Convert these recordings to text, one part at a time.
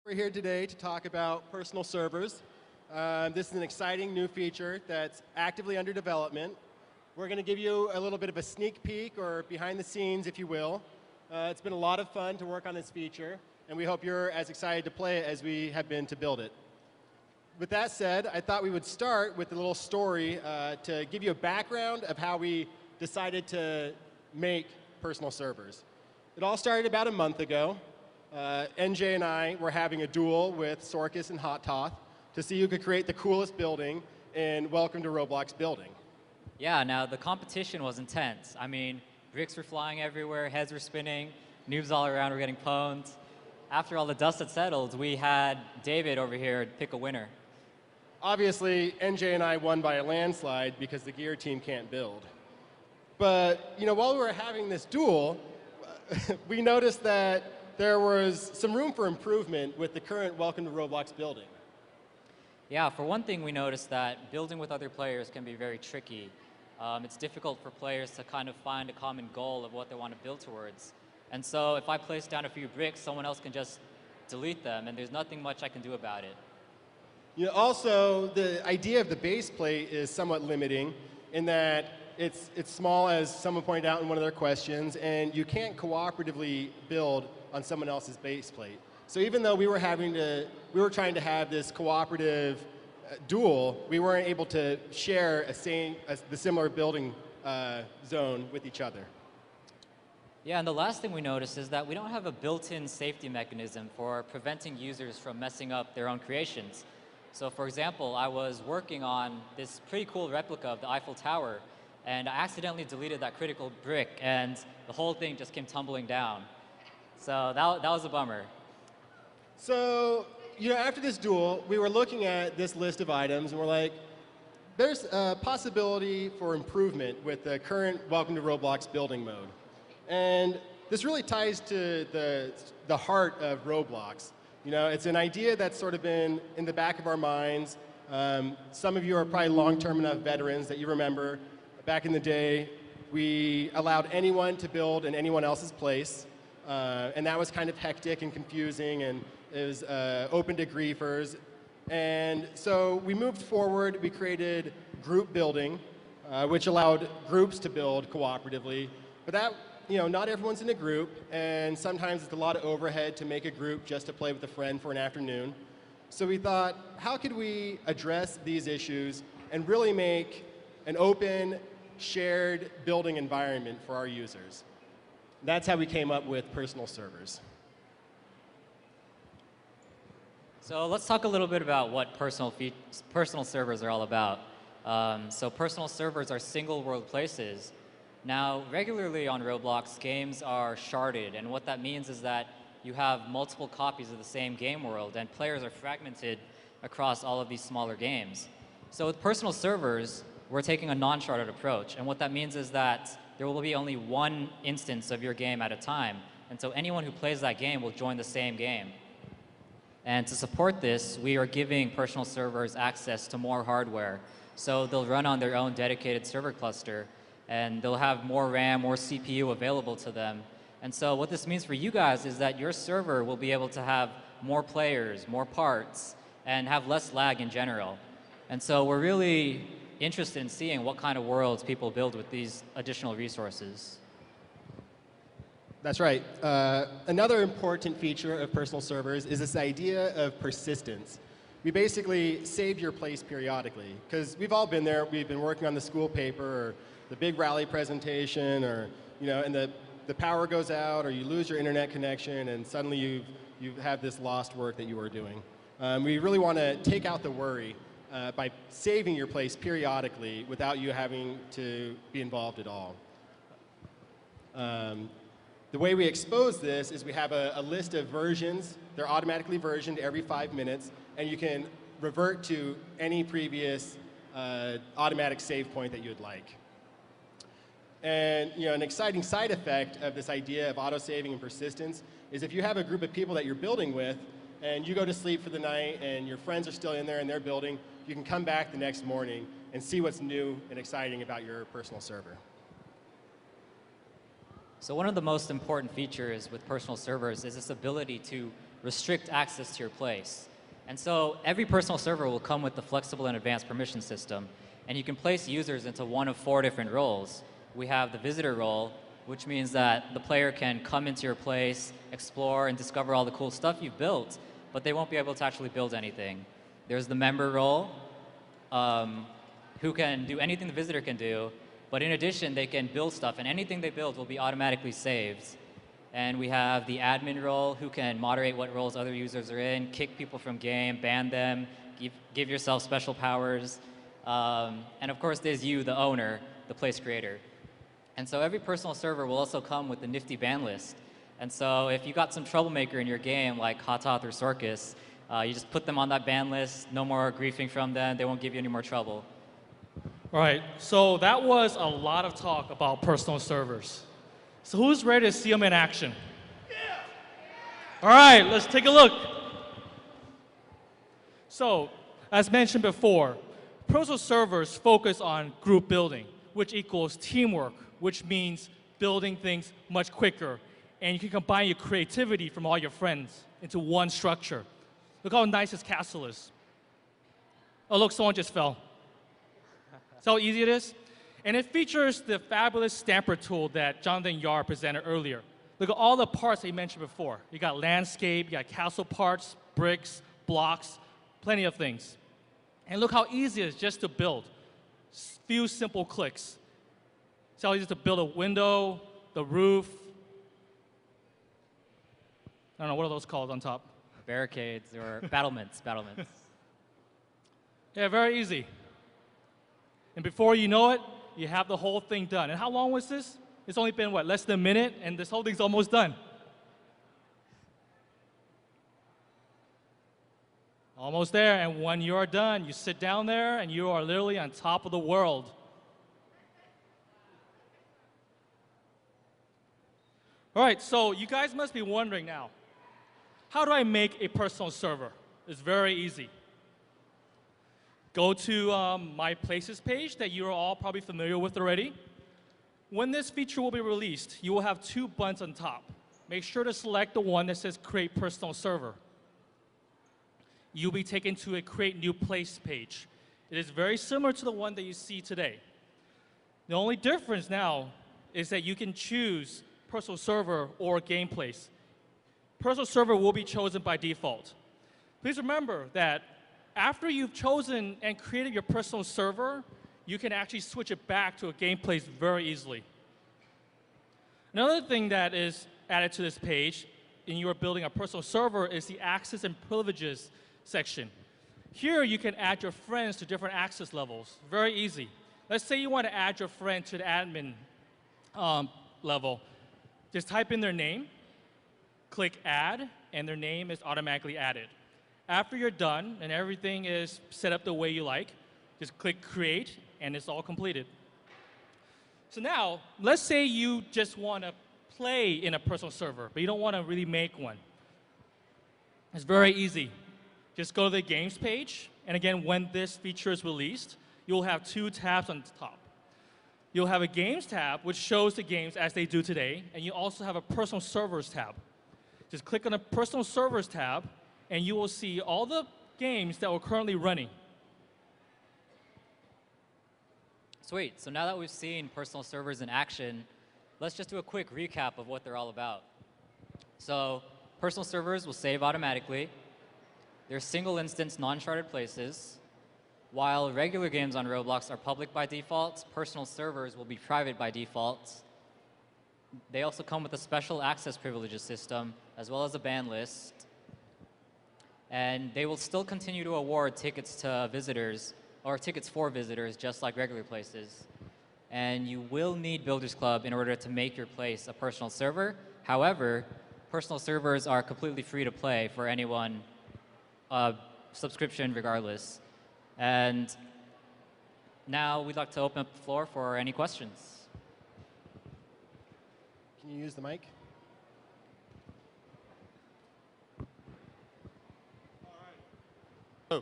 We're here today to talk about personal servers. This is an exciting new feature that's actively under development. We're going to give you a little bit of a sneak peek, or behind the scenes, if you will. It's been a lot of fun to work on this feature, and we hope you're as excited to play it as we have been to build it. With that said, I thought we would start with a little story to give you a background of how we decided to make personal servers. It all started about a month ago. Njay and I were having a duel with Sorkus and Hot Toth to see who could create the coolest building in Welcome to Roblox building. Yeah, now the competition was intense. I mean, bricks were flying everywhere, heads were spinning, noobs all around were getting pwned. After all the dust had settled, we had David over here pick a winner. Obviously, Njay and I won by a landslide because the gear team can't build. But while we were having this duel, we noticed that there was some room for improvement with the current Welcome to Roblox building. Yeah, for one thing, we noticed that building with other players can be very tricky. It's difficult for players to kind of find a common goal of what they want to build towards. And so if I place down a few bricks, someone else can just delete them, and there's nothing much I can do about it. Also, the idea of the base plate is somewhat limiting in that it's small, as someone pointed out in one of their questions, and you can't cooperatively build on someone else's base plate. So even though we were trying to have this cooperative duel, we weren't able to share the similar building zone with each other. Yeah, and the last thing we noticed is that we don't have a built-in safety mechanism for preventing users from messing up their own creations. So for example, I was working on this pretty cool replica of the Eiffel Tower, and I accidentally deleted that critical brick, and the whole thing just came tumbling down. So that was a bummer. So, after this duel, we were looking at this list of items, and we're like, there's a possibility for improvement with the current Welcome to Roblox building mode. And this really ties to the heart of Roblox. It's an idea that's sort of been in the back of our minds. Some of you are probably long-term enough veterans that you remember back in the day, we allowed anyone to build in anyone else's place. And that was kind of hectic and confusing, and it was open to griefers. And so we moved forward. We created group building, which allowed groups to build cooperatively. But that, not everyone's in a group, and sometimes it's a lot of overhead to make a group just to play with a friend for an afternoon. So we thought, how could we address these issues and really make an open, shared building environment for our users? That's how we came up with personal servers. So let's talk a little bit about what personal servers are all about. So personal servers are single world places. Now, regularly on Roblox, games are sharded, and what that means is that you have multiple copies of the same game world, and players are fragmented across all of these smaller games. So with personal servers, we're taking a non-sharded approach, and what that means is that there will be only one instance of your game at a time, and so anyone who plays that game will join the same game. And to support this, we are giving personal servers access to more hardware, so they'll run on their own dedicated server cluster, and they'll have more RAM, more CPU available to them. And so what this means for you guys is that your server will be able to have more players, more parts, and have less lag in general. And so we're really interested in seeing what kind of worlds people build with these additional resources. That's right. Another important feature of personal servers is this idea of persistence. We basically save your place periodically, because we've all been there. We've been working on the school paper or the big rally presentation, or and the power goes out, or you lose your internet connection, and suddenly you have this lost work that you were doing. We really want to take out the worry by saving your place periodically without you having to be involved at all. The way we expose this is we have a list of versions. They're automatically versioned every 5 minutes, and you can revert to any previous automatic save point that you'd like. And an exciting side effect of this idea of auto-saving and persistence is if you have a group of people that you're building with, and you go to sleep for the night, and your friends are still in there and they're building, you can come back the next morning and see what's new and exciting about your personal server. So one of the most important features with personal servers is this ability to restrict access to your place. And so every personal server will come with the flexible and advanced permission system. And you can place users into one of 4 different roles. We have the visitor role, which means that the player can come into your place, explore, and discover all the cool stuff you've built, but they won't be able to actually build anything. There's the member role, who can do anything the visitor can do, but in addition, they can build stuff, and anything they build will be automatically saved. And we have the admin role, who can moderate what roles other users are in, kick people from game, ban them, give yourself special powers. And of course, there's you, the owner, the place creator. And so every personal server will also come with a nifty ban list. And so if you got some troublemaker in your game, like Hototh or Sorkus, you just put them on that ban list, no more griefing from them, they won't give you any more trouble. All right, so that was a lot of talk about personal servers. So who's ready to see them in action? Yeah. All right, let's take a look. So, as mentioned before, personal servers focus on group building, which equals teamwork, which means building things much quicker. And you can combine your creativity from all your friends into one structure. Look how nice this castle is. Oh, look, someone just fell. See how easy it is? And it features the fabulous stamper tool that Jonathan Yar presented earlier. Look at all the parts that he mentioned before. You got landscape, you got castle parts, bricks, blocks, plenty of things. And look how easy it is just to build. Few simple clicks. See how easy it is to build a window, the roof. I don't know, what are those called on top? Barricades or battlements, battlements. Yeah, very easy. And before you know it, you have the whole thing done. And how long was this? It's only been, what, less than a minute, and this whole thing's almost done. Almost there, and when you are done, you sit down there, and you are literally on top of the world. All right, so you guys must be wondering now, how do I make a personal server? It's very easy. Go to my Places page that you're all probably familiar with already. When this feature will be released, you will have 2 buttons on top. Make sure to select the one that says Create Personal Server. You'll be taken to a Create New Place page. It is very similar to the one that you see today. The only difference now is that you can choose Personal Server or Game Place. Personal Server will be chosen by default. Please remember that after you've chosen and created your personal server, you can actually switch it back to a game place very easily. Another thing that is added to this page when you are building a personal server is the access and privileges section. Here you can add your friends to different access levels. Very easy. Let's say you want to add your friend to the admin level. Just type in their name, click add, and their name is automatically added. After you're done and everything is set up the way you like, just click create and it's all completed. So now, let's say you just want to play in a personal server, but you don't want to really make one. It's very easy. Just go to the games page, and again, when this feature is released, you'll have 2 tabs on the top. You'll have a games tab, which shows the games as they do today, and you also have a personal servers tab. Just click on the personal servers tab, and you will see all the games that we're currently running. Sweet. So now that we've seen personal servers in action, let's just do a quick recap of what they're all about. So personal servers will save automatically. They're single instance, non-sharded places. While regular games on Roblox are public by default, personal servers will be private by default. They also come with a special access privileges system, as well as a ban list. And they will still continue to award tickets to visitors, or tickets for visitors, just like regular places. And you will need Builders Club in order to make your place a personal server. However, personal servers are completely free to play for anyone, subscription regardless. And now we'd like to open up the floor for any questions. Can you use the mic? Oh,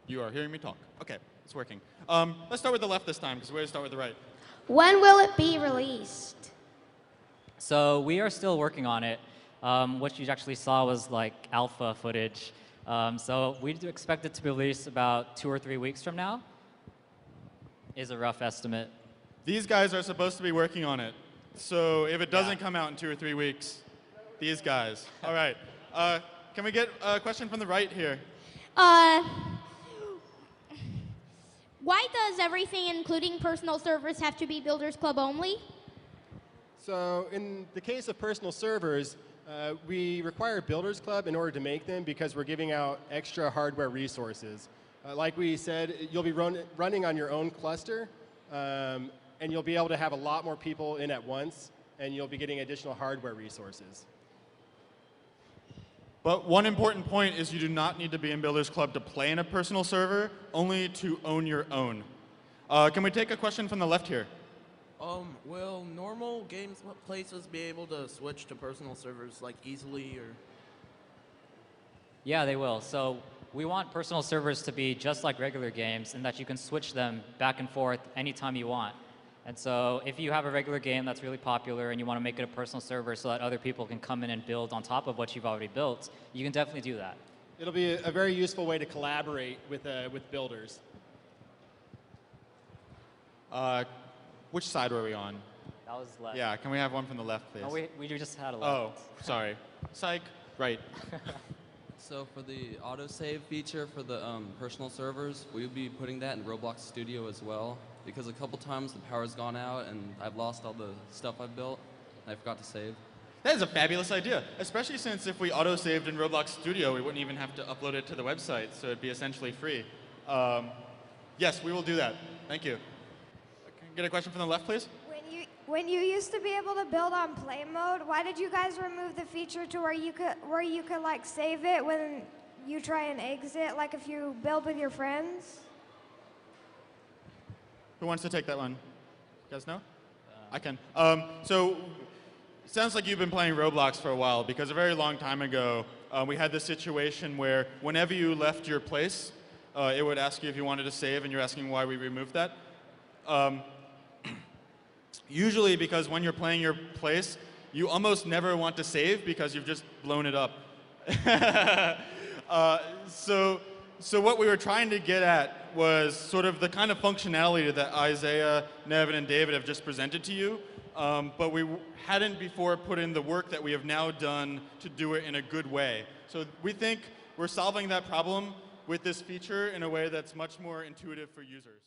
you are hearing me talk. Okay, it's working. Let's start with the left this time, because we're going to start with the right. When will it be released? So we are still working on it. What you actually saw was like alpha footage. So we do expect it to be released about 2 or 3 weeks from now, is a rough estimate. These guys are supposed to be working on it. So if it doesn't come out in 2 or 3 weeks, these guys. All right. Can we get a question from the right here? Why does everything, including personal servers, have to be Builders Club only? So in the case of personal servers, we require Builders Club in order to make them because we're giving out extra hardware resources. Like we said, you'll be running on your own cluster, and you'll be able to have a lot more people in at once, and you'll be getting additional hardware resources. But one important point is you do not need to be in Builders Club to play in a personal server, only to own your own. Can we take a question from the left here? Will normal games places be able to switch to personal servers like easily or? Yeah, they will. So we want personal servers to be just like regular games in that you can switch them back and forth anytime you want. And so if you have a regular game that's really popular and you want to make it a personal server so that other people can come in and build on top of what you've already built, you can definitely do that. It'll be a very useful way to collaborate with builders. Which side were we on? That was left. Yeah, can we have one from the left, please? No, we just had a left. Oh, sorry. Psych. Right. So for the autosave feature for the personal servers, will you be putting that in Roblox Studio as well? Because a couple times the power's gone out and I've lost all the stuff I've built and I forgot to save. That is a fabulous idea, especially since if we auto-saved in Roblox Studio, we wouldn't even have to upload it to the website, so it'd be essentially free. Yes, we will do that. Thank you. Can I get a question from the left, please? When you used to be able to build on play mode, why did you guys remove the feature to where you could like save it when you try and exit, like if you build with your friends? Who wants to take that one? You guys know? I can. So it sounds like you've been playing Roblox for a while because a very long time ago, we had this situation where whenever you left your place, it would ask you if you wanted to save, and you're asking why we removed that. Usually because when you're playing your place, you almost never want to save because you've just blown it up. So what we were trying to get at was sort of the kind of functionality that Isaiah, Nevin, and David have just presented to you, but we hadn't before put in the work that we have now done to do it in a good way. So we think we're solving that problem with this feature in a way that's much more intuitive for users.